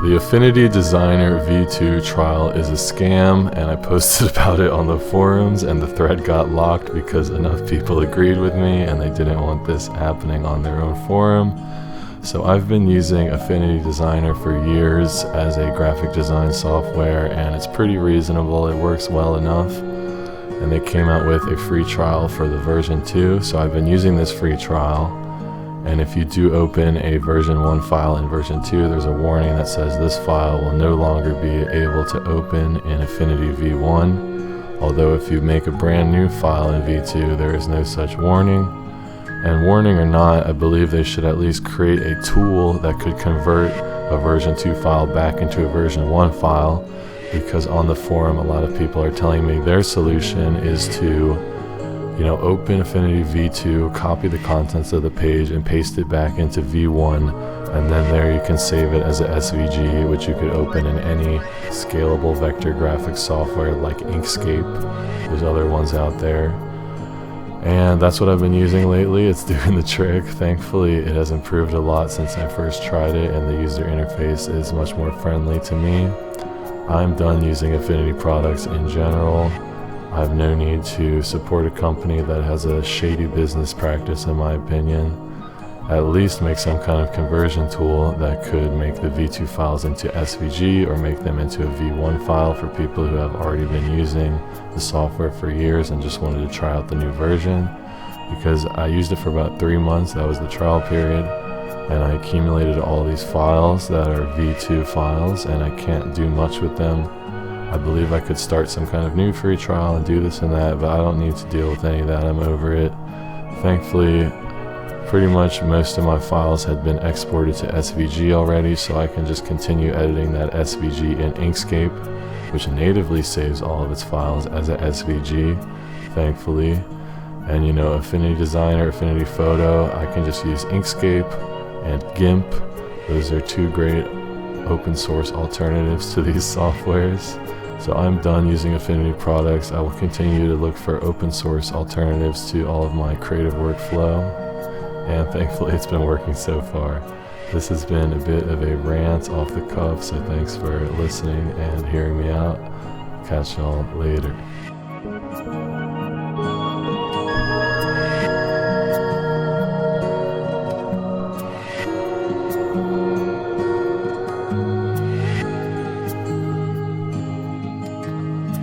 The Affinity Designer V2 trial is a scam, and I posted about it on the forums, and the thread got locked because enough people agreed with me and they didn't want this happening on their own forum. So I've been using Affinity Designer for years as a graphic design software, and it's pretty reasonable. It works well enough, and they came out with a free trial for the version 2, so I've been using this free trial. And if you do open a version 1 file in version 2, there's a warning that says this file will no longer be able to open in Affinity V1. Although if you make a brand new file in V2, there is no such warning. And warning or not, I believe they should at least create a tool that could convert a version 2 file back into a version 1 file, because on the forum a lot of people are telling me their solution is to open Affinity V2, copy the contents of the page and paste it back into V1, and then there you can save it as a SVG, which you could open in any scalable vector graphics software like Inkscape. There's other ones out there. And that's what I've been using lately. It's doing the trick. Thankfully, it has improved a lot since I first tried it, and the user interface is much more friendly to me. I'm done using Affinity products in general. I have no need to support a company that has a shady business practice, in my opinion. At least make some kind of conversion tool that could make the V2 files into SVG or make them into a V1 file for people who have already been using the software for years and just wanted to try out the new version. Because I used it for about 3 months, that was the trial period, and I accumulated all these files that are V2 files, and I can't do much with them. I believe I could start some kind of new free trial and do this and that, but I don't need to deal with any of that. I'm over it. Thankfully, pretty much most of my files had been exported to SVG already, so I can just continue editing that SVG in Inkscape, which natively saves all of its files as a SVG, thankfully. And Affinity Designer, Affinity Photo, I can just use Inkscape and GIMP. Those are 2 great open source alternatives to these softwares. So I'm done using Affinity products. I will continue to look for open source alternatives to all of my creative workflow, and thankfully it's been working so far. This has been a bit of a rant off the cuff, so thanks for listening and hearing me out. Catch y'all later.